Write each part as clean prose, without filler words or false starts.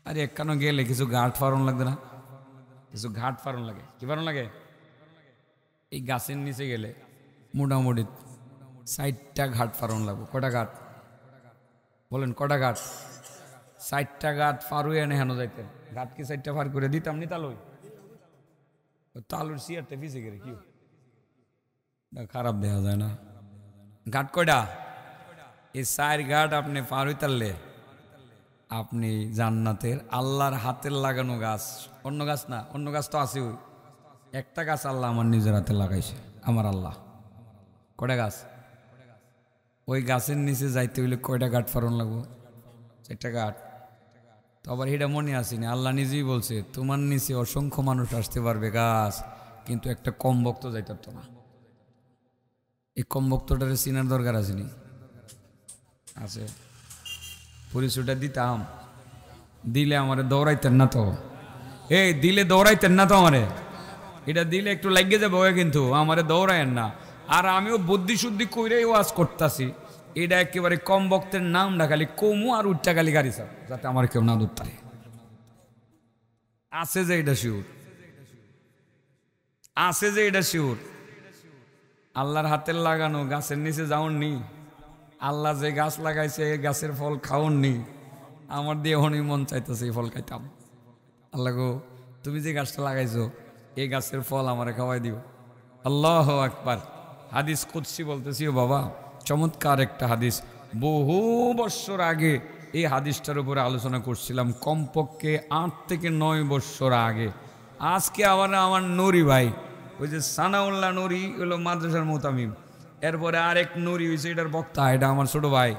আরে একখানো গেলে কিছু ঘাট ফারণ লাগবে না? কিছু ঘাট ফারণ লাগে। কি ফারণ লাগে? এই গাছের নিচে গেলে মোটামুটি 60টা ঘাট ফারণ লাগবে। কটা ঘাট বলেন? কটা ঘাট? 60টা ঘাট ফারুই এনে হেন যাইতেন। ঘাট কি 60টা ফার করে দিতাম নি তালুই? তালুর সিয়ারটা পিছিয়ে গেলে কি খারাপ দেখা যায় না? ঘাট কয়টা? এই 4 ঘাট আপনি ফারুই তাললে আপনি জান্নাতের আল্লাহর হাতের লাগানো গাছ। অন্য গাছ না, অন্য গাছ তো আছে। ওই একটা গাছ আল্লাহ আমার নিজের হাতে লাগাইছে, আমার আল্লাহ। কয়টা গাছ? ওই গাছের নিচে যাইতে হইলে কয়টা ঘাট ফারণ লাগবো? 4টা ঘাট। তো আবার এটা মনে আসেনি, আল্লাহ নিজেই বলছে তোমার নিচে অসংখ্য মানুষ আসতে পারবে গাছ, কিন্তু একটা কম ভক্ত যাইতে পারতো না। এই কম ভক্তটারে চিনার দরকার আসেনি? আছে। পরিচয়টা দিতাম, দিলে আমারে দৌড়াইতেন না তো। এই দিলে দৌড়াইতেন না তো আমারে। এটা দিলে একটু লাগিয়ে যাবে, কিন্তু আমারে দৌড়ায়েন না। আর আমিও বুদ্ধি শুদ্ধি কইরেই ওয়াজ করতেছি। এটা একেবারে কম ভক্তের নাম না, খালি কমু আর উঠটা খালি গাড়ি চাপ, যাতে আমার কেউ না ধরতে পারে। আছে যে এটা শিউর, আছে যে এটা শিউর। আল্লাহর হাতের লাগানো গাছের নিচে যাওননি? আল্লাহ যে গাছ লাগাইছে এই গাছের ফল খাওননি? আমার দিয়ে এখনই মন চাইতেছে এই ফল খাইতাম। আল্লাহ গো, তুমি যে গাছটা লাগাইছো এই গাছের ফল আমারে খাওয়াই দিও। আল্লাহু আকবার। হাদিস কুদসি বলতেছি ও বাবা, চমৎকার একটা হাদিস। বহু বছর আগে এই হাদিসটার উপরে আলোচনা করছিলাম, কমপক্ষে 8 থেকে 9 বছর আগে। আজকে আবার আমার নুরি ভাই, ওই যে সানাউল্লাহ নুরি হলো মাদ্রাসার মুতামিম, এরপরে আরেক নুরি হয়েছে এটার বক্তা, এটা আমার ছোট ভাই,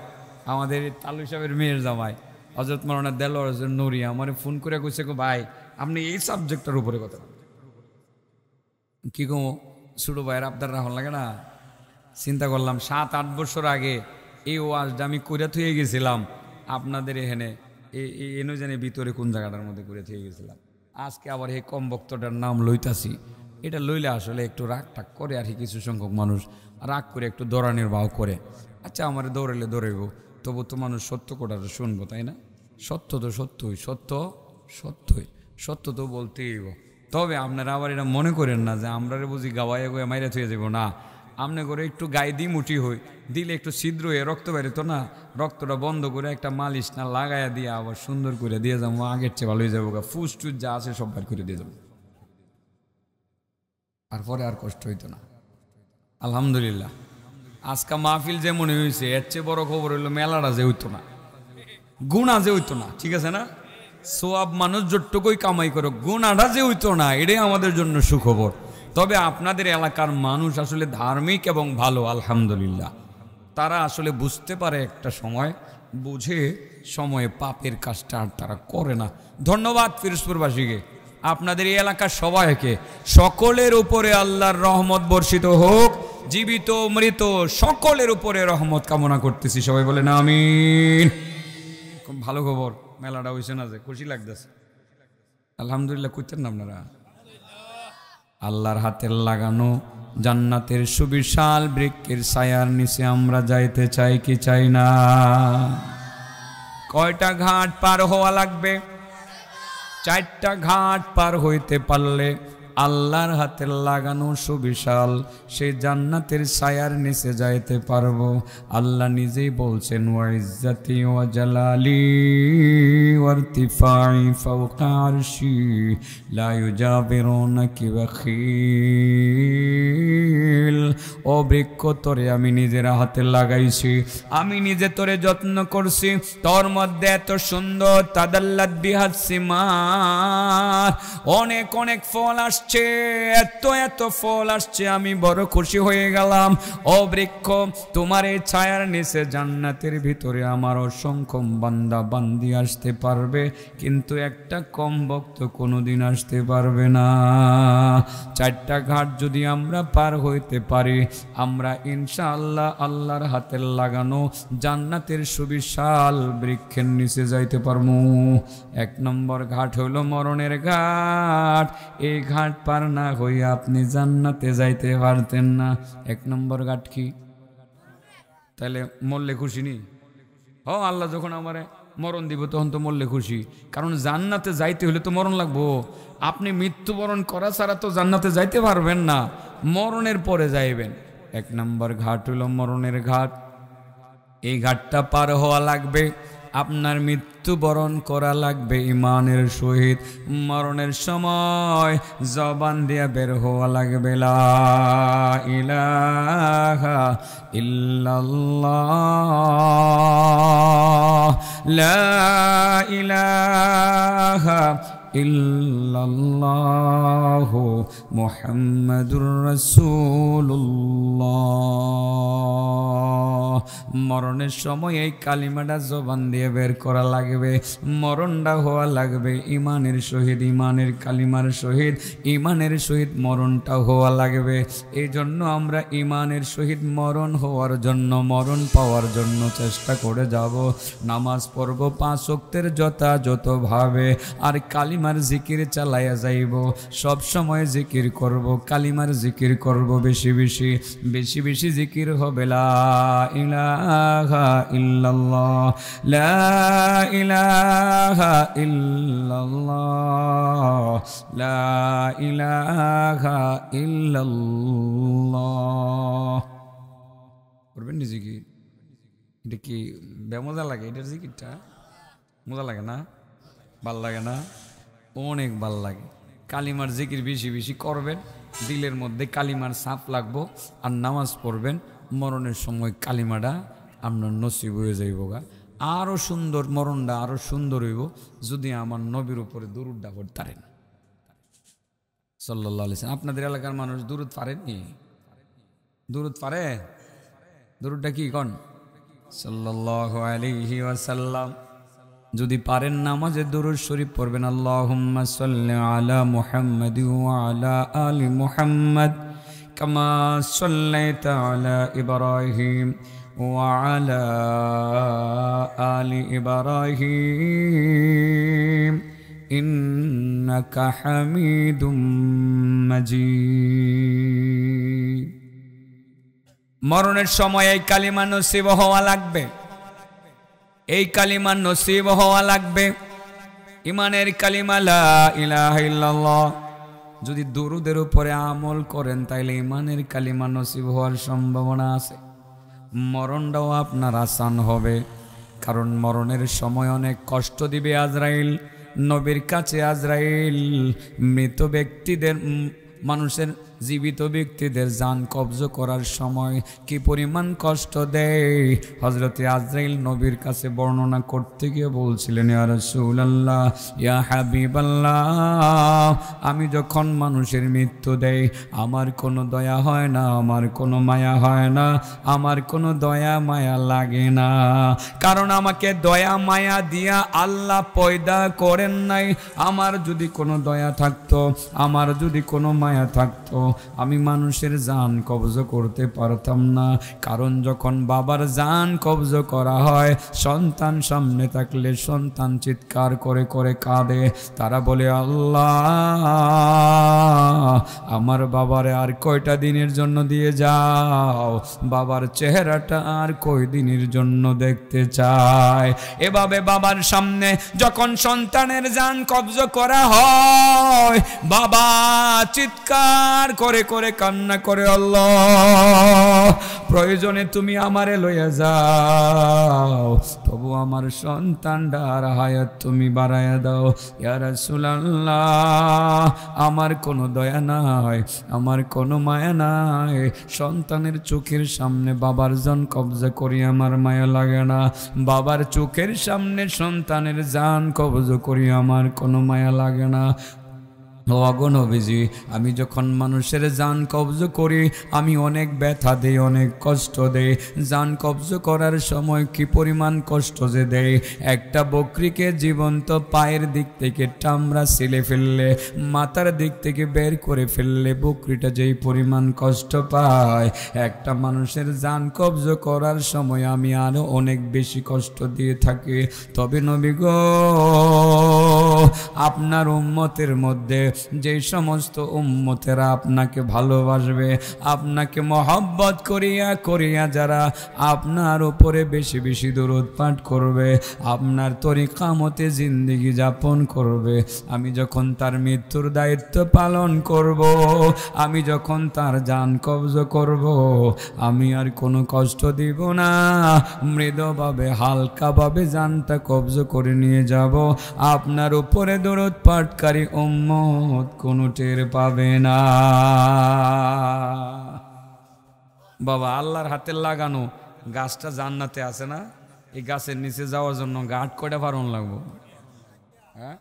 আমাদের তালু সাহেবের মেয়ের জামাই হযরত মাওলানা দেলোয়ার হোসেন নুরি আমার ফোন করে কইছে, গো ভাই আপনি এই সাবজেক্টটার উপরে কথা কি গো ছোট ভাইয়ের আবদার রাখল লাগে না? চিন্তা করলাম 7-8 বছর আগে এই ওয়াজটা আমি করে থুয়ে গেছিলাম আপনাদের এখানে, এনে জানি ভিতরে কোন জায়গাটার মধ্যে করে থুয়ে গেছিলাম। আজকে আবার এই কম বক্তটার নাম লইতাছি। এটা লইলে আসলে একটু রাগ টাক করে আর কি, কিছু সংখ্যক মানুষ রাগ করে একটু দৌড়ানির ভাও করে। আচ্ছা আমার দৌড়াইলে দৌড়াইব, তবু তো মানুষ সত্য কোটাটা শুনবো, তাই না? সত্য তো সত্যই, সত্য সত্যই, সত্য তো বলতেই। তবে আপনারা আবার এটা মনে করেন না যে আমরা বুঝি গাওয়াইয়া গোয়া মাইরা থুয়ে যাব না। আমনে করে একটু গায়ে দিই মুটি হই, দিলে একটু ছিদ্র হয়ে রক্ত বেরোতো না, রক্তটা বন্ধ করে একটা মালিশ না লাগাইয়া দিয়ে আবার সুন্দর করে দিয়ে যাবো, আগের চেয়ে ভালো হয়ে যাবো, ফুস টুস যা আছে সব বার করে দিয়ে যাবো, আর পরে আর কষ্ট হইতো না। আলহামদুলিল্লাহ আজকা মাহফিল যে মনে হয়েছে, এর চেয়ে বড় খবর হইলো মেলাটা যে হইতো না, গুণা যে হইতো না, ঠিক আছে না? সোয়াব মানুষ যতটুকুই কামাই করো, গুণাটা যে হইতো না, এটাই আমাদের জন্য সুখবর। তবে আপনাদের এলাকার মানুষ আসলে ধার্মিক এবং ভালো, আলহামদুলিল্লাহ। তারা আসলে বুঝতে পারে একটা সময়, বুঝে সময়ে পাপের কাজটা আর তারা করে না। ধন্যবাদ ফিরোজপুরবাসীকে, আপনাদের এই এলাকার সবাইকে, সকলের উপরে আল্লাহর রহমত বর্ষিত হোক, জীবিত মৃত সকলের উপরে রহমত কামনা করতেছি। সবাই বলেন আমিন। খুব ভালো খবর, মেলাটা হইছে না, যে খুশি লাগতেছে। আলহামদুলিল্লাহ করতেন না আপনারা? আল্লাহর হাতের লাগানো জান্নাতের সুবিশাল বৃক্ষের ছায়ার নিচে আমরা যাইতে চাই কি চাই না? কয়টা ঘাট পার হওয়া লাগবে? 4টা ঘাট পার হইতে পারলে আল্লাহর হাতের লাগানো সুবিশাল সেই জান্নাতের ছায়ার নিচে যাইতে পারবো। আল্লাহ নিজেই বলছেন, ওয়া ইজ্জতি ওয়া জালালি ওয়া ইরতিফাই ফাওকা আরশি লা ইউজাবিরুনাকি বাখিল। ও বৃক্ষ, তোরে আমি নিজের হাতে লাগাইছি, আমি নিজে তোরে যত্ন করছি, তোর মধ্যে এত সুন্দর তাদাল্লাত বিহাত সিমার, অনেক অনেক ফল আসছে, এত এত ফল আসছে, আমি বড় খুশি হয়ে গেলাম। ও বৃক্ষ, তোমার এই ছায়ার নিচে জান্নাতের ভিতরে আমার অসংখ্য বান্দা বান্দি আসতে পারবে, কিন্তু একটা কম ভক্ত কোনোদিন আসতে পারবে না। 4টা ঘাট যদি আমরা পার হইতে পারি, আমরা ইনশাআল্লাহ আল্লাহর হাতের লাগানো জান্নাতের সুবিশাল বৃক্ষের নিচে যাইতে পারবো। 1 নম্বর ঘাট হইল মরণের ঘাট। এই ঘাট পার না হইয়া আপনি জান্নাতে যাইতে পারতেন না। 1 নম্বর ঘাট কি? তাহলে মরলে খুশি নি? ও আল্লাহ যখন আমারে মরণ দিব তখন তো মরলে খুশি, কারণ জান্নাতে যাইতে হলে তো মরণ লাগবো। আপনি মৃত্যুবরণ করা ছাড়া তো জান্নাতে যাইতে পারবেন না, মরণের পরে যাইবেন। 1 নম্বর ঘাট হলো মরণের ঘাট। এই ঘাটটা পার হওয়া লাগবে, আপনার মৃত্যুবরণ করা লাগবে ইমানের সহিত। মরণের সময় জবান দিয়া বের হওয়া লাগবে লা ইলাহা ইল্লাল্লাহ, লা ইলাহা ইল্লাল্লাহু মুহাম্মাদুর রাসূলুল্লাহ। মরণের সময় এই কালিমাটা জবান দিয়ে বের করা লাগবে, মরণটা হওয়া লাগবে ইমানের সহিত, ইমানের কালিমার সহিত, ইমানের সহিত মরণটা হওয়া লাগবে। এই জন্য আমরা ইমানের সহিত মরণ হওয়ার জন্য, মরণ পাওয়ার জন্য চেষ্টা করে যাব। নামাজ পড়ব 5 ওয়াক্তের যথাযথভাবে, আর কালিমার জিকির চালাইয়া যাইব। সব সময় জিকির করব, কালিমার জিকির করব, বেশি বেশি বেশি বেশি জিকির হবে লা ইলাহা ইল্লাল্লাহ, লা ইলাহা ইল্লাল্লাহ, লা ইলাহা ইল্লাল্লাহ। করবেন নি জিকির? এটা কি বেমজা লাগে? এটার জিকিরটা মজা লাগে না? ভাল লাগে না? অনেক ভাল লাগে। কালিমার জিকির বেশি বেশি করবেন, দিলের মধ্যে কালিমার ছাপ লাগবো। আর নামাজ পড়বেন, মরণের সময় কালিমাটা আপনার নসিব হয়ে যাইব গা। আরও সুন্দর মরণটা, আরও সুন্দর হইব যদি আমার নবীর উপরে দুরুদটা পড়তারেন সাল্লাল্লাহু আলাইহি ওয়াসাল্লাম। আপনাদের এলাকার মানুষ দুরুদ পারেননি? দুরুদ পারে? দুরুদটা কি কন? সাল্লাল্লাহু আলাইহি ওয়াসাল্লাম। যদি পারেন নামাজে দুরূদ শরীফ পড়বেন, আল্লাহুম্মা সাল্লি আলা মুহাম্মাদ ওয়া আলা আলি মুহাম্মাদ কামা সাল্লাইতা আলা ইব্রাহিম ওয়া আলা আলি ইব্রাহিম ইন্নাকা হামিদুম মাজিদ। মরণের সময় এই কালিমা নসিব হওয়া লাগবে, এই কালিমা নসিব হওয়া লাগবে, ইমানের কালিমা লা ইলাহা ইল্লাল্লাহ। যদি দুরুদের উপরে আমল করেন তাইলে ইমানের কালিমা নসিব হওয়ার সম্ভাবনা আছে। মরণটাও আপনার আসান হবে, কারণ মরণের সময় অনেক কষ্ট দিবে আজরাইল। নবীর কাছে আজরাইল মৃত ব্যক্তিদের, মানুষের জীবিত ব্যক্তিদের জান কবজ করার সময় কি পরিমাণ কষ্ট দেয়, হযরতে আজরাইল নবীর কাছে বর্ণনা করতে গিয়ে বলছিলেন, ইয়া রাসূলুল্লাহ, ইয়া হাবিবাল্লাহ, আমি যখন মানুষের মৃত্যু দেই আমার কোনো দয়া হয় না, আমার কোনো মায়া হয় না, আমার কোনো দয়া মায়া লাগে না। কারণ আমাকে দয়া মায়া দিয়া আল্লাহ পয়দা করেন নাই। আমার যদি কোনো দয়া থাকতো, আমার যদি কোনো মায়া থাকতো, আমি মানুষের জান কবজ করতে পারতাম না। কারণ যখন বাবার জান কবজ করা হয়, সন্তান সামনে থাকলে সন্তান চিৎকার করে করে কাঁদে। তারা বলে, আল্লাহ আমার বাবারে আর কয়টা দিনের জন্য দিয়ে যাও, বাবার চেহারাটা আর কয় দিনের জন্য দেখতে চায়। এভাবে বাবার সামনে যখন সন্তানের জান কবজ করা হয়, বাবা চিৎকার করে করে কান্না করে, আল্লাহ প্রয়োজনে তুমি আমারে লইয়া যাও, তবু আমার সন্তানটার হায়াত তুমি বাড়াইয়া দাও। ইয়া রাসূলুল্লাহ, আমার কোনো দয়া নাই, আমার কোনো মায়া নাই। সন্তানের চোখের সামনে বাবার জান কবজা করি আমার মায়া লাগে না, বাবার চোখের সামনে সন্তানের জান কবজা করি আমার কোনো মায়া লাগে না। নবীজি, আমি যখন মানুষের জান কবজ করি আমি অনেক ব্যথা দেই, অনেক কষ্ট দেই। জান কবজ করার সময় কি পরিমাণ কষ্ট যে দেয়। একটা বকরিকে জীবন্ত পায়ের দিক থেকে চামড়া ছিলে ফেললে, মাথার দিক থেকে বের করে ফেললে বকরিটা যেই পরিমাণ কষ্ট পায়, একটা মানুষের জান কবজ করার সময় আমি আরো অনেক বেশি কষ্ট দিয়ে থাকি। তবে নবী গো, আপনার উম্মতের মধ্যে যে সমস্ত উম্মতেরা আপনাকে ভালোবাসবে, আপনাকে মহব্বত করিয়া করিয়া যারা আপনার উপরে বেশি বেশি দরুদ পাঠ করবে, আপনার তরিকা মতে জিন্দেগি যাপন করবে, আমি যখন তার মৃত্যুর দায়িত্ব পালন করব, আমি যখন তার জান কবজ করব, আমি আর কোনো কষ্ট দিব না, মৃদুভাবে হালকাভাবে জানটা কবজ করে নিয়ে যাব। আপনার উপরে দরুদ পাঠকারী উম্মত কোনো টের পাবে না। বাবা, আল্লাহর হাতের লাগানো গাছটা জান্নাতে আছে না, এই গাছের নিচে যাওয়ার জন্য ঘাট কয়টা পারণ লাগবো? হ্যাঁ,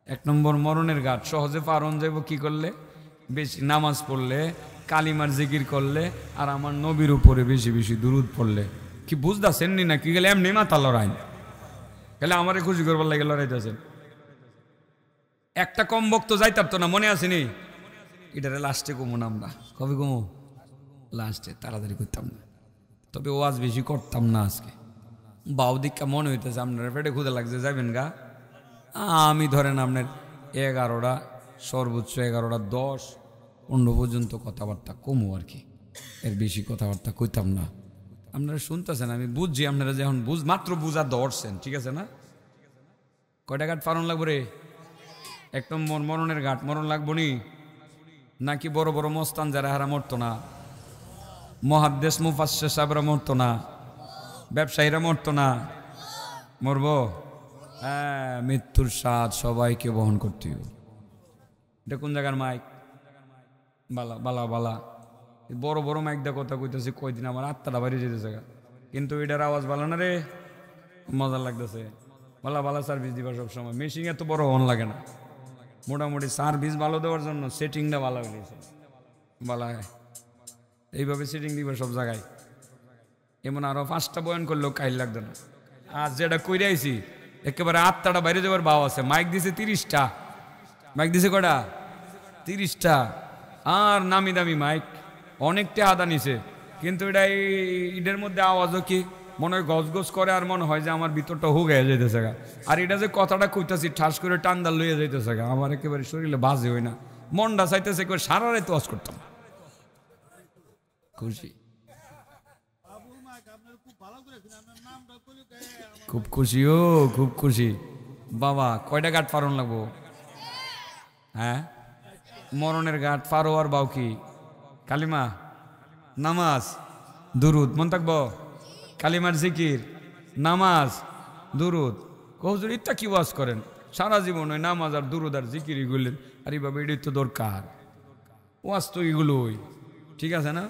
1 নম্বর মরণের ঘাট সহজে পারণ যাইব কি করলে? বেশি নামাজ পড়লে, কালিমার জিকির করলে, আর আমার নবীর উপরে বেশি বেশি দুরুদ পড়লে। কি বুঝতেছেননি না কি গেলে এমনি মাথা লড়াই গেলে আমারে খুশি করবার লাগে লড়াইতেছেন। একটা কম বক্ত যাইতাম তো না, মনে আসেনি? এটারে লাস্টে কমু না, আমরা কবে কমু? লাস্টে, তাড়াতাড়ি করতাম না, তবে ওয়াজ বেশি করতাম না আজকে। বাউ দিকটা মনে হইতেছে আপনার পেটে ক্ষুদে লাগছে, যাবেন গা? আমি ধরেন আপনার 11টা সর্বোচ্চ 11টা 10 15 পর্যন্ত কথাবার্তা কমু আর কি, এর বেশি কথাবার্তা কইতাম না। আপনারা শুনতেছেন, আমি বুঝছি আপনারা যখন মাত্র বুঝা ধরছেন, ঠিক আছে না? কয়টা ঘাট পারণ লাগবো রে? 1 নম্বর মরণের ঘাট মরণ লাগবো নি? নাকি বড় বড় মস্তান যারা হারা মরতো না, মুহাদ্দিস মুফাসসির সাহেবরা মরতো না, ব্যবসায়ীরা মরতো না, মরবো? হ্যাঁ, মৃত্যুর স্বাদ সবাইকে বহন করতে হবে। এটা কোন জায়গার মাইক? বালা বালা বালা, বড় বড় মাইক দিয়ে কথা কইতেছি, কয়দিন আমার আত্মাটা বাড়ি যেতেছে, কিন্তু এটার আওয়াজ ভালো না রে, মজা লাগতেছে। বালা বালা সার্ভিস দিবা সবসময়, মেশিন এত বড় হন লাগে না, মোটামুটি সার্ভিস ভালো দেওয়ার জন্য সেটিংটা ভালো হয়েছে, বালা এইভাবে সেটিং দিবা সব জায়গায়। এমন আরো 5টা বয়ান করলেও কাইল লাগতো না। আর যেটা কইরে আইছি একেবারে আত্মাটা বাইরে যাবার ভাও আছে। মাইক দিছে 30টা, মাইক দিছে কটা? 30টা, আর নামি দামি মাইক, অনেকটা আদা নিছে, কিন্তু এটা এটার মধ্যে আওয়াজও কি মনে হয় গজগজ করে, আর মনে হয় যে আমার ভিতরটা হু গেয়ে যাইতেছে গা। আর এটা যে কথাটা কইতাছি ঠাস করে টান্দার লইয়া যাইতেছে গা, আমার একেবারে শরীরে বাজে হয় না, মনটা চাইতেছে একবার সারা রাত ওয়াজ করতাম। খুশি, খুব খুশি, ও খুব খুশি। বাবা, কয়টা ঘাট পারণ লাগবো? হ্যাঁ, মরণের ঘাট পারো আর বাউ কি? কালিমা, নামাজ, দুরুদ, মন থাকবো? কালিমার জিকির, নামাজ, দুরুদ। কহুজুর ইত্যা কি ওয়াজ করেন? সারা জীবন ওই নামাজ আর দুরুদ আর জিকির এগুলেন, আর এইভাবে এটাই তো দরকার, ওয়াজ তো এগুলোই, ঠিক আছে না?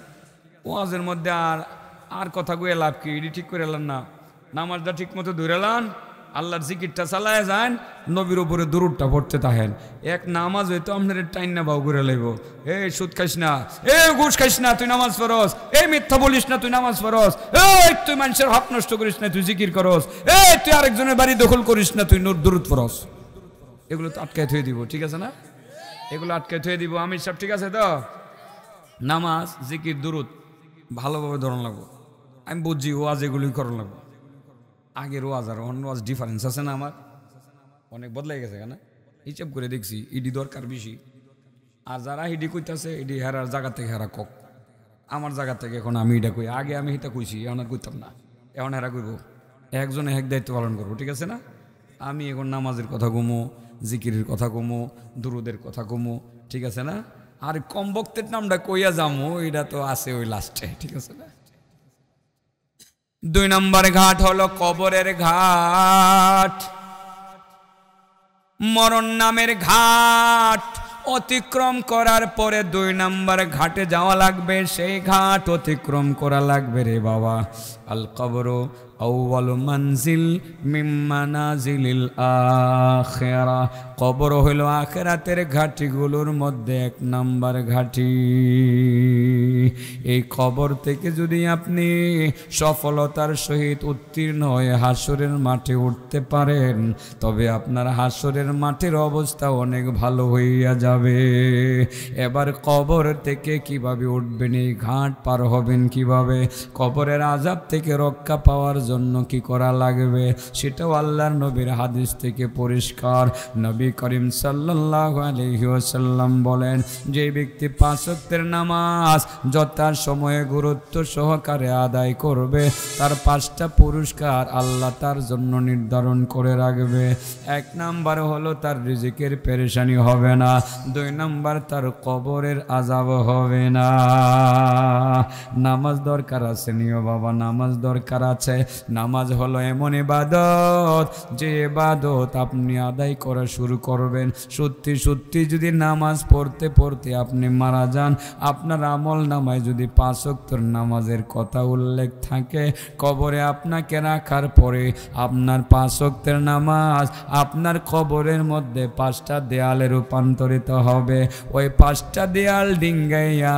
ওয়াজের মধ্যে আর আর কথা কয়ে লাভ কি? এটি ঠিক করে এলাম না, নামাজটা ঠিক মতো ধরে লান, আল্লাহর জিকিরটা চালায় যান, নবীর উপরে দুরুদটা পড়তে থাকেন। এক নামাজ হয়তো আপনার টাইম না বাউ করে লাইব, এই সুদ খাইস না, এই ঘুষ খাইস না, তুই নামাজ পড়স, এই মিথ্যা বলিস না, তুই নামাজ পড়স, এই তুই মানুষের হক নষ্ট করিস না, তুই জিকির করস, এই তুই আরেকজনের বাড়ি দখল করিস না, তুই দুরুদ পড়স। এগুলো তো আটকায় থুয়ে দিব, ঠিক আছে না? এগুলো আটকায় থুয়ে দিব আমি সব, ঠিক আছে তো? নামাজ, জিকির, দুরুদ ভালোভাবে ধরন লাগবো। আমি বুঝছি ওয়াজ এগুলোই করন লাগবো। আগের ওয়াজ আর অন্য ওয়াজ ডিফারেন্স আছে না, আমার অনেক বদলাই গেছে, কেন হিসাব করে দেখছি ইডি দরকার বেশি। আর যারা হিডি কইতাছে ইডি হেরার জায়গা থেকে হেরা কক, আমার জায়গা থেকে এখন আমি এটা কই, আগে আমি এটা কইছি, এখন আর কইতাম না, এখন হেরা কইব, একজনে এক দায়িত্ব পালন করবো, ঠিক আছে না? আমি এখন নামাজের কথা কমো, জিকিরের কথা কমো, দুরুদের কথা কমো, ঠিক আছে না? আর কম বক্তের নামটা কইয়া যামো, এটা তো আছে ওই লাস্টে, ঠিক আছে না? 2 নম্বর ঘাট হলো কবরের ঘাট, মরণ নামের ঘাট অতিক্রম করার পরে 2 নম্বর ঘাটে যাওয়া লাগবে, সেই ঘাট অতিক্রম করা লাগবে রে বাবা। আল কবরু আউয়ালু মানজিল মিন মানাজিলিল আখিরা, কবর হলো আখিরাতের ঘাটিগুলোর মধ্যে 1 নম্বর ঘাটি। এই কবর থেকে যদি আপনি সফলতার সহিত উত্তীর্ণ হয়ে হাসরের মাঠে উঠতে পারেন, তবে আপনার হাসরের মাঠের অবস্থা অনেক ভালো হইয়া যাবে। এবার কবর থেকে কিভাবে উঠবেন, এই ঘাট পার হবেন কিভাবে, কবরের আযাব থেকে রক্ষা পাওয়ার জন্য কি করা লাগবে, সেটাও আল্লাহর নবীর হাদিস থেকে পরিষ্কার। নবী করিম সাল্লাল্লাহু আলাইহি ওয়াসাল্লাম বলেন, যে ব্যক্তি 5 ওয়াক্তের নামাজ যথা সময়ে গুরুত্ব সহকারে আদায় করবে, তার 5টা পুরস্কার আল্লাহ তার জন্য নির্ধারণ করে রাখবে। 1 নাম্বার হলো তার রিজিকের পেরেশানি হবে না, 2 নাম্বার তার কবরের আযাব হবে না। নামাজ দরকার আছে নিও বাবা, নামাজ দরকার আছে। নামাজ হলো এমন ইবাদত, যে ইবাদত আপনি আদায় করা শুরু করবেন, সত্যি সত্যি যদি নামাজ পড়তে পড়তে আপনি মারা যান, আপনার আমল নামায় যদি 5 ওয়াক্তের নামাজের কথা উল্লেখ থাকে, কবরে আপনাকে রাখার পরে আপনার 5 ওয়াক্তের নামাজ আপনার কবরের মধ্যে 5টা দেয়ালে রূপান্তরিত হবে। ওই 5টা দেয়াল ডিঙ্গাইয়া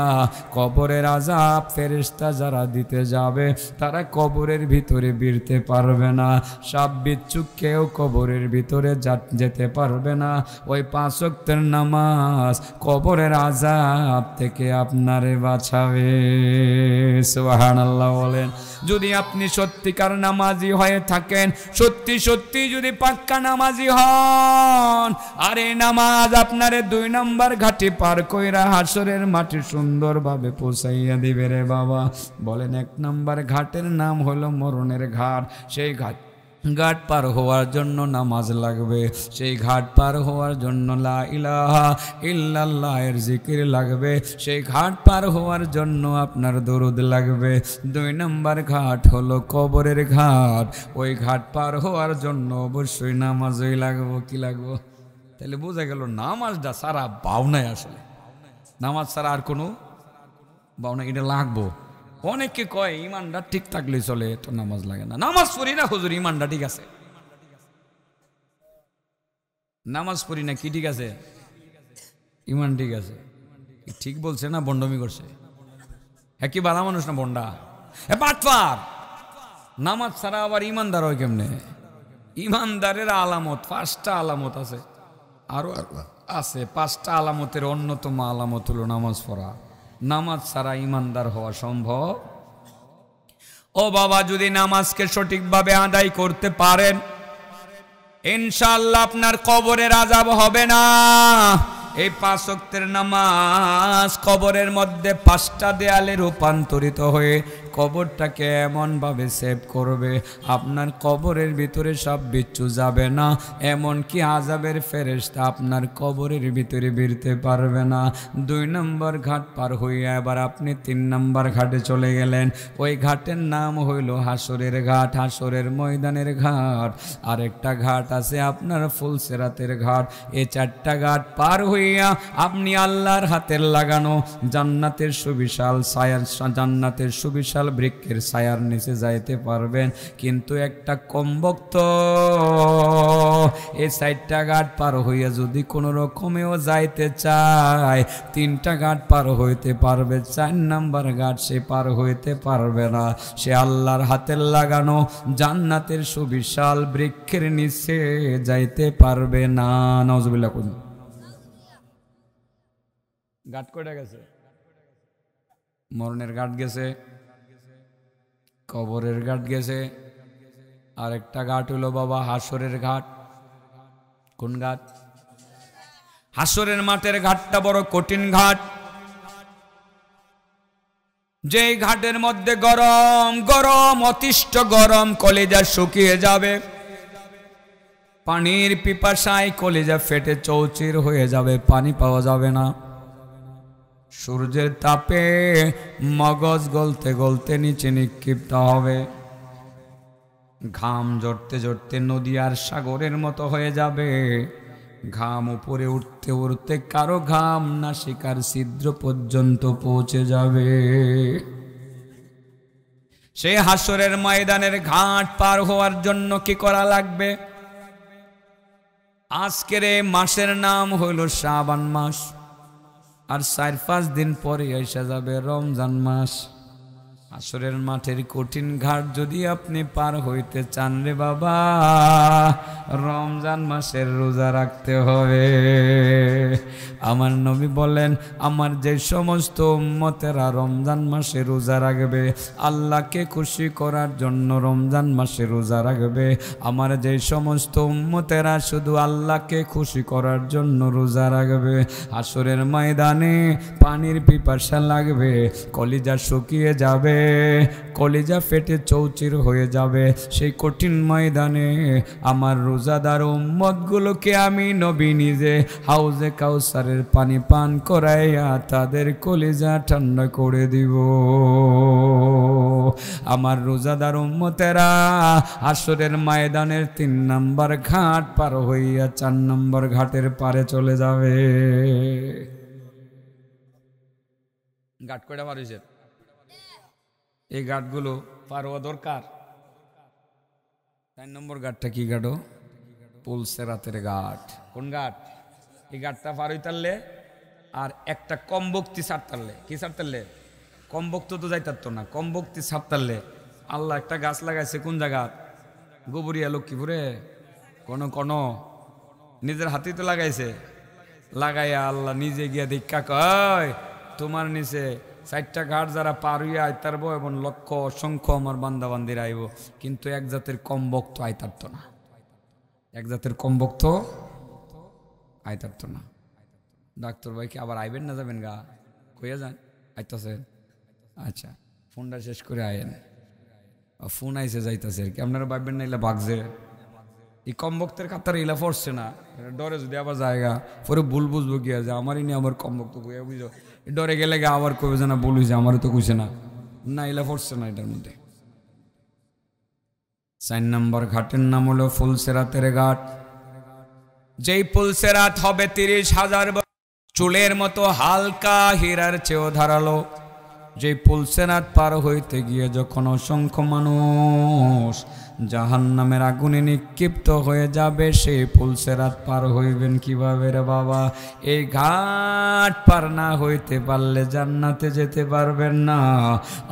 কবরের আযাব ফেরেশতা যারা দিতে যাবে, তারা কবরের ভিতরে বিরতে পারবে না। সাপ বিচ্ছু কেউ কবরের ভিতরে যেতে পারবে না। ওই 5 ওয়াক্তের নামাজ কবরের আযাব থেকে আপনারে বাঁচাবে। সুবহানাল্লাহ বলেন। যদি আপনি সত্যিকার নামাজি হয়ে থাকেন, সত্যি সত্যি যদি পাক্কা নামাজি হন, আর এই নামাজ আপনারে 2 নম্বর ঘাটে পার কইরা হাসরের মাঠে সুন্দরভাবে পৌঁছাইয়া দিবে রে বাবা। বলেন 1 নম্বর ঘাটের নাম হলো মরণের ঘাট। সেই ঘাট পার হওয়ার জন্য নামাজ লাগবে, সেই ঘাট পার হওয়ার জন্য লা ইলাহা ইল্লাল্লাহ এর জিকির লাগবে, সেই ঘাট পার হওয়ার জন্য আপনার দরুদ লাগবে। 2 নম্বর ঘাট হলো কবরের ঘাট। ওই ঘাট পার হওয়ার জন্য অবশ্যই নামাজই লাগবে। কি লাগবে? তাহলে বোঝা গেল নামাজটা সারা বাউনাই, আসলে নামাজ ছাড়া আর কোনো বাউনা, এটা লাগবো। অনেকে কয় ইমানটা ঠিক থাকলে চলে, তো নামাজ লাগে না। নামাজ পড়ি না হুজুর, ইমানটা ঠিক আছে। নামাজ পড়ি না কি ঠিক আছে? ইমান ঠিক আছে। ঠিক বলছে না বন্ডমি করছে? হ্যাঁ, কি বালা মানুষ না বন্ডা? বাটপার। নামাজ ছাড়া আবার ইমানদার হয় কেমনে? ইমানদারের আলামত 5টা আলামত আছে, আরো আছে। 5টা আলামতের অন্যতম আলামত হলো নামাজ পড়া। নামাজ ছাড়া ইমানদার হওয়া সম্ভব। ও বাবা, যদি নামাজকে সঠিকভাবে আদায় করতে পারেন, ইনশাআল্লাহ আপনার কবরের আযাব হবে না। এই 5 ওয়াক্তের নামাজ কবরের মধ্যে 5টা দেয়ালে রূপান্তরিত হয়ে কবরটাকে এমনভাবে সেভ করবে, আপনার কবরের ভিতরে সব বিচ্ছু যাবে না, এমনকি আযাবের ফেরেশতা আপনার কবরের ভিতরে বিরতে পারবে না। 2 নম্বর ঘাট পার হইয়া এবার আপনি 3 নম্বর ঘাটে চলে গেলেন। ওই ঘাটের নাম হইল হাসরের ঘাট, হাসরের ময়দানের ঘাট। আরেকটা ঘাট আছে আপনার ফুলসিরাতের ঘাট। এই 4টা ঘাট পার হইয়া আপনি আল্লাহর হাতের লাগানো জান্নাতের সুবিশাল ছায়ার, জান্নাতের সুবিশাল বৃক্ষের ছায়ার নিচে যাইতে পারবেন। কিন্তু একটা কমবক্ত এই 4টা ঘাট পার হইয়া যদি কোনো রকমেও যাইতে চায়, 3টা ঘাট পার হইতে পারবে, 4 নম্বর ঘাট সে পার হইতে পারবে না। সে আল্লাহর হাতের লাগানো জান্নাতের সুবিশাল বৃক্ষের নিচে যাইতে পারবে না। নাউজুবিল্লাহ। কোন ঘাট কয়টা গেছে? মরণের ঘাট গেছে, কবরের ঘাট গেছে, আরেকটা ঘাট হলো বাবা হাসরের ঘাট। কোন ঘাট? হাসরের মাঠের ঘাটটা বড় কঠিন ঘাট। যেই ঘাটের মধ্যে গরম গরম, অতিষ্ঠ গরম, কলিজা শুকিয়ে যাবে, পানির পিপাসায় কলিজা ফেটে চৌচির হয়ে যাবে, পানি পাওয়া যাবে না। সূর্যের তাপে মগজ গলতে গলতে নিচে নিক্ষিপ্ত হবে, ঘাম ঝরতে ঝরতে নদী আর সাগরের মতো হয়ে যাবে, ঘাম উপরে উঠতে উঠতে কারো ঘাম নাসিকার ছিদ্র পর্যন্ত পৌঁছে যাবে। সেই হাসরের ময়দানের ঘাট পার হওয়ার জন্য কি করা লাগবে? আজকের এই মাসের নাম হইল শাবান মাস। আর 4-5 দিন পরে এসে যাবে রমজান মাস। আসরের মাঠের কঠিন ঘাট যদি আপনি পার হইতে চান রে বাবা, রমজান মাসের রোজা রাখতে হবে। আমার নবী বলেন, আমার যে সমস্ত উম্মতেরা রমজান মাসে রোজা রাখবে, আল্লাহকে খুশি করার জন্য রমজান মাসে রোজা রাখবে, আমার যে সমস্ত উম্মতেরা শুধু আল্লাহকে খুশি করার জন্য রোজা রাখবে, আসরের ময়দানে পানির পিপাসা লাগবে, কলিজা শুকিয়ে যাবে, কলিজা ফেটে চৌচির হয়ে যাবে, সেই কঠিন ময়দানে আমার রোজাদার উম্মতগুলোকে আমি নবী নিজে হাউজে কাউসারের পানি পান করাইয়া তাদের কলিজা ঠান্ডা করে দিব। আমার রোজাদার উম্মতেরা আসরের ময়দানের 3 নম্বর ঘাট পার হইয়া 4 নম্বর ঘাটের পারে চলে যাবে। ঘাট কয়টা পার হইছে? এই ঘাটগুলো পার হওয়া দরকার। 4 নম্বর ঘাটটা কি ঘাটও? পুলসেরাতের ঘাট। কোন ঘাট? এই ঘাটটা পার হইতারলে আর একটা কম বক্তি ছাড়তারলে, কি ছাড়তারলে? কম বক্ত তো যাইতারতো না, কম বক্তি ছাড়তারলে আল্লাহ একটা গাছ লাগাইছে কোন জায়গা? গোবরিয়া লক্ষ্মীপুরে কোন নিজের হাতেই তো লাগাইছে। লাগাইয়া আল্লাহ নিজে গিয়া দীক্ষা কয়, তোমার নিচে 4টা ঘাট যারা পার হইয়া আইতারবো এবং লক্ষ অসংখ্য আমার বান্দা বান্দিরা আইব, কিন্তু এক জাতের কম বক্ত আইতারতো না, এক জাতের কম বক্ত আইতারতো না। ডাক্তার ভাই কি আবার আইবেন না যাবেন গা? কইয়া যান, আইতাছেন? আচ্ছা, ফোনটা শেষ করে আয়েন। ফোন আইসে যাইতাছে আর কি, আপনারা ভাববেন না এলা ভাগছে। এই কম বক্তের কাতারে এলা পড়ছে না, ডরে যদি আবার জায়গা পরে ভুল বুঝবো গিয়া যে আমারই নিয়ে আমার কম বক্ত কইয়া বুঝো, ডরে গেলে গা আবার কবে যে না ভুল হয়েছে, আমারও তো কইছে না, না এলা পড়ছে না এটার মধ্যে। 4 নম্বর ঘাটের নাম হলো ফুলসেরাতের ঘাট। যেই ফুলসেরাত হবে 30,000 চুলের মতো হালকা, হীরার চেয়েও ধারালো। যে ফুলসেরাত পার হইতে গিয়ে যখন অসংখ্য মানুষ জাহান্নামের আগুনে নিক্ষিপ্ত হয়ে যাবে, সেই ফুলসেরাত পার হইবেন কিভাবে রে বাবা? এই ঘাট পার না হইতে পারলে জান্নাতে যেতে পারবেন না।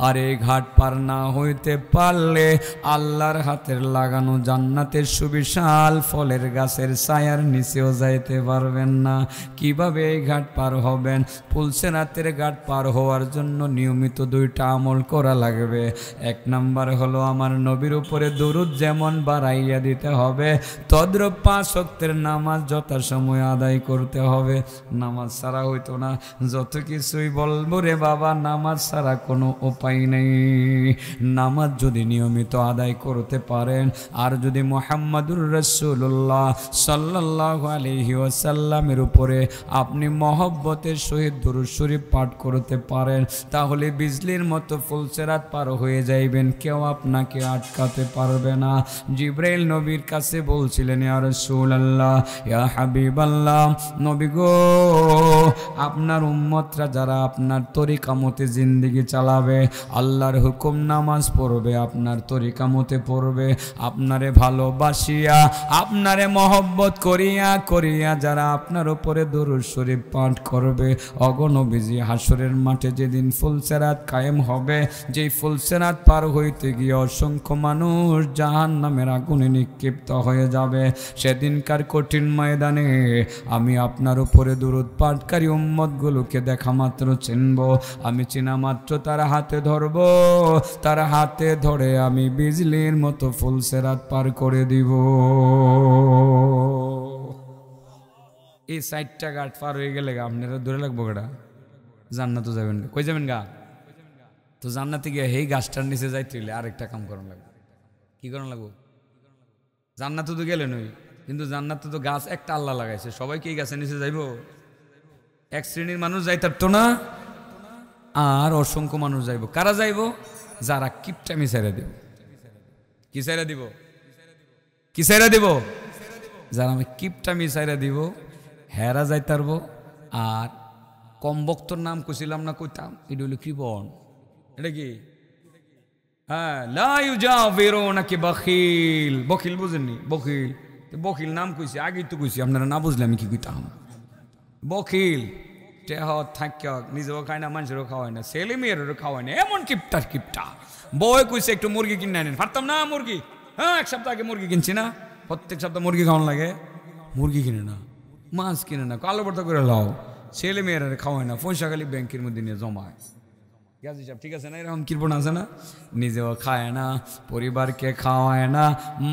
আর এই ঘাট পার না হইতে পারলে আল্লাহর হাতের লাগানো জান্নাতের সুবিশাল ফলের গাছের ছায়ার নিচেও যাইতে পারবেন না। কিভাবে এই ঘাট পার হবেন? ফুলসেরাতের ঘাট পার হওয়ার জন্য নিয়মিত 2টা আমল করা লাগবে। 1 নাম্বার হলো আমার নবীর উপরে দরুদ যেমন বাড়াইয়া দিতে হবে, তদ্রূপ 5 ওয়াক্তের নামাজ যথাসময়ে আদায় করতে হবে। নামাজ ছাড়া হইতো না। যত কিছুই বলবো রে বাবা, নামাজ ছাড়া কোনো উপায় নেই। নামাজ যদি নিয়মিত আদায় করতে পারেন, আর যদি মুহাম্মাদুর রাসূলুল্লাহ সাল্লাল্লাহু আলাইহি ওয়াসাল্লামের উপরে আপনি মহব্বতের সহিত দুরূদ শরীফ পাঠ করতে পারেন, তাহলে বিজলির মতো ফুলসেরাত পার হয়ে যাইবেন, কেউ আপনাকে আটকাতে পারবে না। জিবরাইল নবীর কাছে বলছিলেন, ইয়া রাসূলুল্লাহ, ইয়া হাবিবাল্লাহ, নবী গো, আপনার উম্মতরা যারা আপনার তরিকা মতে জিন্দেগি চালাবে, আল্লাহর হুকুম নামাজ পড়বে, আপনার তরিকা মতে পড়বে, আপনারে ভালোবাসিয়া আপনারে মহব্বত করিয়া করিয়া যারা আপনার উপরে দুরূদ শরীফ পাঠ করবে, অগণবিজি হাসরের মাঠে যেদিন ফুলসেরাত কায়েম হবে, যেই ফুলসেরাত পার হইতে গিয়ে অসংখ্য মানুষ জাহান্নামের আগুনে নিক্ষিপ্ত হয়ে যাবে, সেদিনকার কঠিন ময়দানে আমি আপনার উপরে দুরূদ পাঠকারী উম্মতগুলোকে দেখা মাত্র চিনব, আমি চিনা মাত্র তার হাতে ধরব, তার হাতে ধরে আমি বিজলির মতো ফুলসেরাত পার করে দিব। এই 4টা ঘাট পার হয়ে গেলে আপনারা দূরে লাগবো গা, জান্নাতে যাবেন। কই যাবেন গা? তো জান্নাতে গিয়ে এই গাছটার নিচে যাইতে হইলে আরেকটা কাম করানো লাগবে। কি করানো লাগবো? জান্নাতে তো গেলেন ওই, কিন্তু জান্নাতে তো গাছ একটা আল্লাহ লাগাইছে, সবাই কি এই গাছের নিচে যাইব? এক শ্রেণীর মানুষ যাইতারতো না, আর অসংখ্য মানুষ যাইব। কারা যাইব? যারা কিপটামি ছেড়ে দিব। কি ছেড়ে দিব? কি ছেড়ে দিব? যারা আমি কিপটামি ছেড়ে দিব, হেরা যাইতারব। আর কম বক্তর নাম কইছিলাম না, কইতাম, এটা হইল কৃপণ। এটা কি? হ্যাঁ, লা ইউজাবিরুনাকি বখিল। বখিল বুঝেননি? বখিল, বখিল নাম কইছি, আগেই তো কইছি, আপনারা না বুঝলে আমি কি কইতাম? বখিল টেহ থাক্য নিজেও খায় না, মানুষেরও খাওয়ায় না, ছেলে মেয়েরও খাওয়ায় না, এমন কিপটার কিপটা। বই কইছে একটু মুরগি কিনে আনেন, পারতাম না মুরগি, হ্যাঁ এক সপ্তাহ আগে মুরগি কিনছি না, প্রত্যেক সপ্তাহ মুরগি খাওয়ান লাগে, মুরগি কিনে না, মাছ কিনে না, কালো ভর্তা করে লাও, ছেলে মেয়েরা খাওয়ায় না, পয়সা খালি ব্যাংকের মধ্যে নিয়ে জমায়। গাজী সাহেব ঠিক আছে না, এরকম কৃপণ আছে না, নিজেও খায় না, পরিবারকে খাওয়ায় না,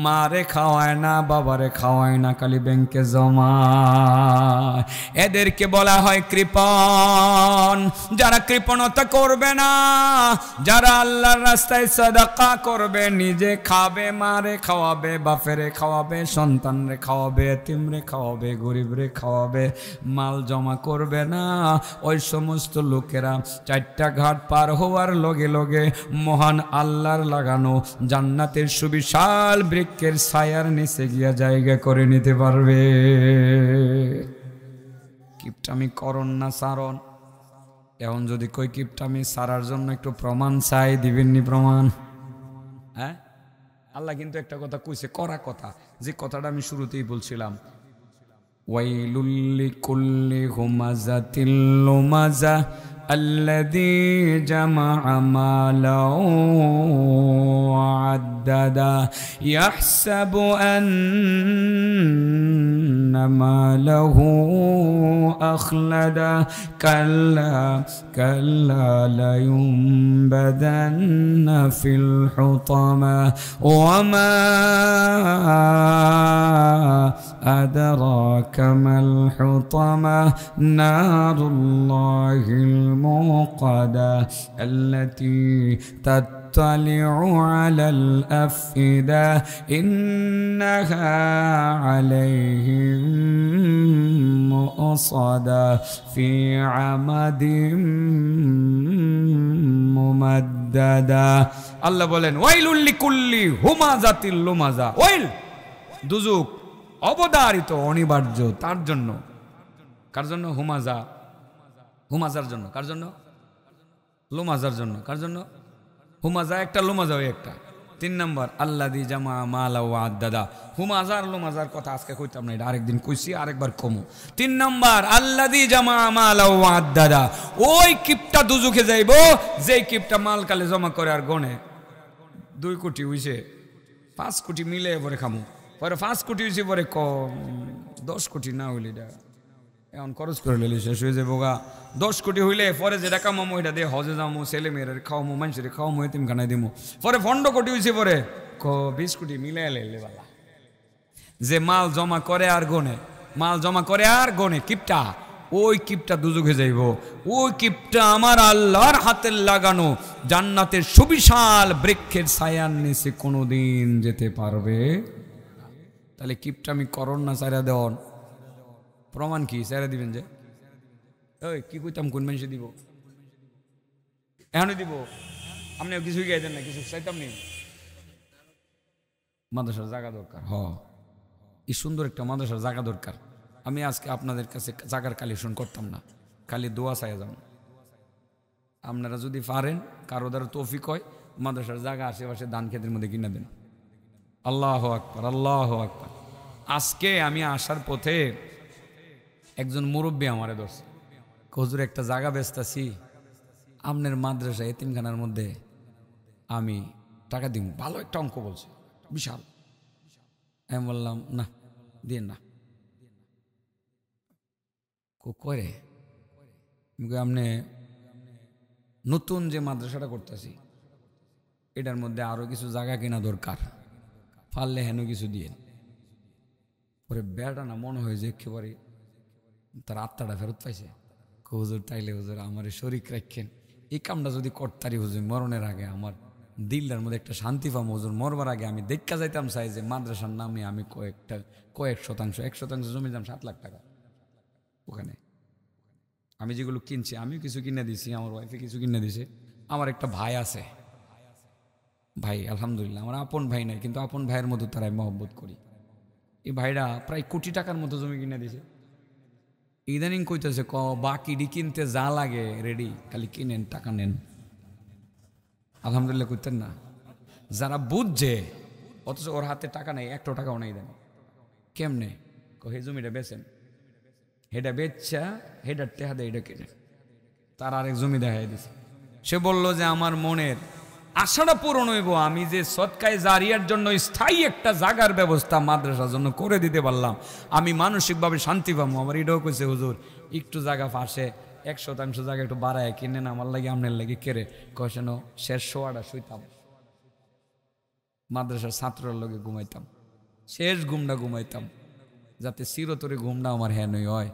মারে খাওয়ায় না, বাবারে খাওয়ায় না, খালি ব্যাংকে জমায়। এদেরকে বলা হয় কৃপণ। যারা কৃপণতা করবে না, যারা আল্লাহর রাস্তায় সাদাকা করবে, নিজে খাবে, মারে খাওয়াবে, বাপেরে খাওয়াবে, সন্তানরে খাওয়াবে, এতিমরে খাওয়াবে, গরিবরে খাওয়াবে, মাল জমা করবে না, ওই সমস্ত লোকেরা চারটা ঘাট পার হওয়ার লগে লগে মহান আল্লাহর লাগানো জান্নাতের সুবিশাল বৃক্ষের ছায়ার নিচে গিয়া জায়গা করে নিতে পারবে। কিপটামি করন না সারণ। এখন যদি কই কিপটামি সারার জন্য একটু প্রমাণ চাই, দিবেননি প্রমাণ? হ্যাঁ, আল্লাহ কিন্তু একটা কথা কইছে, করা কথা, যে কথাটা আমি শুরুতেই বলছিলাম, ওয়াইলুল লিকুল্লি হুমাযাতিল লুমাযা الذي جمع مالا وعددا يحسب أن ماله أخلدا كلا كلا لينبذن في الحطمة وما أدراك ما الحطمة نار الله الموقدة التي تطلع على الأفئدة إنها عليهم مؤصدة في عمد ممددة। আল্লাহ বলেন ওয়াইলুল লিকুল্লি হুমাযাতিল লুমাযা, ওয়াইল দুজুক অবধারিত অনিবার্য তার জন্য। কার জন্য? হুমাযা, হুমাজার জন্য। কার জন্য? লুমাজার জন্য। কার জন্য? হুমাজা একটা, লুমাজা ওই একটা। 3 নম্বর আল্লাযী জামা মালা ওয়া আদ্দাদা। হুমাজার লুমাজার কথা আজকে কইতাম না, এটা আরেকদিন কইছি, আরেকবার কমু। 3 নম্বর আল্লাযী জামা মালা ওয়া আদ্দাদা, ওই কিপটা দুজুকে যাইব যেই কিপটা মাল কালে জমা করে আর গনে 2 কোটি হইছে, 5 কোটি মিলে পরে খামু, পরে 5 কোটি হইছে, পরে 10 কোটি না হইলে এটা এখন খরচ করে লেলি শেষ হয়ে যাবো গা। 10 কোটি হইলে পরে যেটা কামামো এটা দিয়ে হজে যাবো, ছেলে মেয়ের খাওয়ামো, মানুষের খাওয়ামো, এতিম খানায় দিমো। পরে 15 কোটি হয়েছে, পরে 20 কোটি মিলে এলে বালা। যে মাল জমা করে আর গনে, মাল জমা করে আর গনে কিপটা, ওই কিপটা দুজুগে যাইব। ওই কিপটা আমার আল্লাহর হাতের লাগানো জান্নাতের সুবিশাল বৃক্ষের ছায়ার নিচে কোনোদিন যেতে পারবে। তাহলে কিপটামি করন না, ছাইরা দেওয়ান। প্রমাণ কি? ছাইরা দিবেন যে ওই কি কইতাম, কোন মানুষে দিব, এখনই দিব, আপনি কিছু গাইতেন না, কিছু চাইতাম নি। মাদ্রাসার জায়গা দরকার, এই সুন্দর একটা মাদ্রাসার জায়গা দরকার। আমি আজকে আপনাদের কাছে জায়গার কালেকশন করতাম না, খালি দোয়া চাই যান। আপনারা যদি পারেন, কারো দ্বারা তৌফিক হয়, মাদ্রাসার জায়গা আশেপাশে ধান ক্ষেতের মধ্যে কিনে দেন। আল্লাহু আকবার, আল্লাহু আকবার। আজকে আমি আসার পথে একজন মুরব্বী আমারে ধরছে, হুজুর একটা জায়গা বেচতাছি আপনার মাদ্রাসা এতিমখানার মধ্যে, আমি টাকা দিব। ভালো একটা অঙ্ক বলছে, বিশাল। আমি বললাম না, দিন না। করে আপনি নতুন যে মাদ্রাসাটা করতেছি এটার মধ্যে আরো কিছু জায়গা কেনা দরকার, পারলে হেন কিছু দিয়ে। পরে বেড়া না মনে হয় যে একেবারে তার আত্মাটা ফেরত পাইছে। হুজুর তাইলে হুজুর আমার শরীক রাখেন, এই কামটা যদি করতারি হুজুর মরণের আগে আমার দিলটার মধ্যে একটা শান্তি পাবো। হুজুর মরবার আগে আমি দেখা যাইতাম চাই যে মাদ্রাসার নামে আমি কয়েক শতাংশ, 1% জমি দাম 7 লাখ টাকা। ওখানে আমি যেগুলো কিনছি, আমিও কিছু কিনে দিছি, আমার ওয়াইফে কিছু কিনে দিছে। আমার একটা ভাই আছে, ভাই আলহামদুলিল্লাহ আমার আপন ভাই নাই, কিন্তু আপন ভাইয়ের মতো তারাই মহব্বত করি। এই ভাইরা প্রায় কোটি টাকার মতো জমি কিনে দিছে। ইদানিং কইতেছে বাকিডি কিনতে যা লাগে রেডি, খালি কিনেন, টাকা নেন। আলহামদুলিল্লাহ করতেন না যারা বুঝছে, অথচ ওর হাতে টাকা নেই, 1 টাকাও নেই। দেন কেমনে? হে জমিটা বেচেন, হেডা বেচ্চা হেডার টেহা দেয় এটা কিনে তার আরেক জমি দেখাই দিছে। সে বলল যে আমার মনের আশাটা পূরণ হইব, আমি যে সদকায়ে জারিয়ার জন্য স্থায়ী একটা জাগার ব্যবস্থা মাদ্রাসার জন্য করে দিতে পারলাম, আমি মানসিকভাবে শান্তি পাবো। আমার এটাও কইছে হুজুর একটু জায়গা পাশে 100% জায়গা একটু বাড়ায় কিনেন আমার লাগে আপনার লাগে কেড়ে কেন শেষ শোয়াটা শুইতাম, মাদ্রাসার ছাত্রের লগে ঘুমাইতাম, শেষ ঘুমটা ঘুমাইতাম, যাতে চিরতরে ঘুমটা আমার হ্যানই হয়।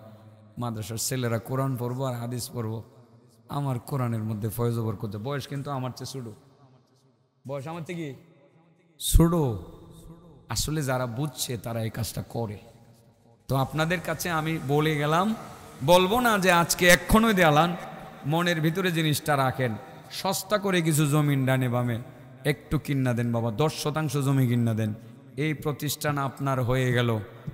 মাদ্রাসার ছেলেরা কোরআন পড়বো আর হাদিস পড়বো, আমার কোরআনের মধ্যে ফয়জবর করতে। বয়স কিন্তু আমার চেয়ে ছোটো, বয়স আমার থেকে ছোটো। আসলে যারা বুঝছে তারা এই কাজটা করে। তো আপনাদের কাছে আমি বলে গেলাম, বলবো না যে আজকে এক্ষণই দেয়ালান, মনের ভিতরে জিনিসটা রাখেন। সস্তা করে কিছু জমিন ডানে বামে একটু কিন্না দেন বাবা, 10% জমি কিন্না দেন। এই প্রতিষ্ঠান আপনার হয়ে গেল,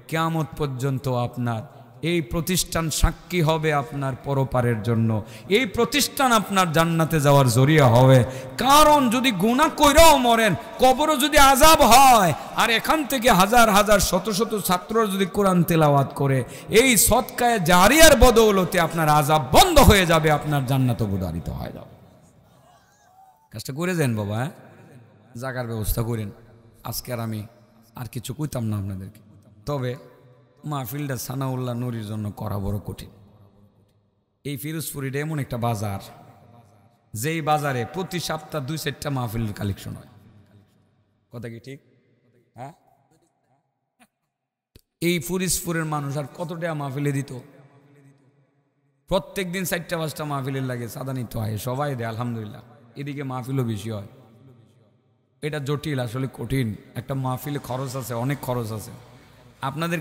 কিয়ামত পর্যন্ত আপনার। এই প্রতিষ্ঠান সাক্ষী হবে আপনার পরপারের জন্য, এই প্রতিষ্ঠান আপনার জান্নাতে যাওয়ার জরিয়া হবে। কারণ যদি গুনাহ কইরাও মরেন, কবরও যদি আযাব হয়, আর এখান থেকে হাজার হাজার শত শত ছাত্র যদি কোরআন তেলাওয়াত করে, এই সদকায়ে জারিয়ার বদৌলতে আপনার আযাব বন্ধ হয়ে যাবে, আপনার জান্নাত উদারিত হয়ে যাবে। কাজটা করে দেন বাবা, জাগার ব্যবস্থা করেন। আজকে আর আমি আর কিছু কইতাম না আপনাদেরকে। তবে মাহফিলটা সানাউল্লাহ নুরির জন্য করা বড় কঠিন। এই ফিরোজপুরিটা এমন একটা বাজার, যেই বাজারে প্রতি সপ্তাহ 2-4টা মাহফিলের কালেকশন হয়। কথা কি ঠিক? হ্যাঁ, এই ফিরোজপুরের মানুষ আর কত টাকা মাহফিলে দিত? প্রত্যেক দিন 4টা-5টা মাহফিলের লাগে, সাদা নিত হয়, সবাই দেয় আলহামদুলিল্লাহ। এদিকে মাহফিলও বেশি হয়। এটা জটিল, আসলে কঠিন। একটা মাহফিলে খরচ আছে, অনেক খরচ আছে। আপনাদের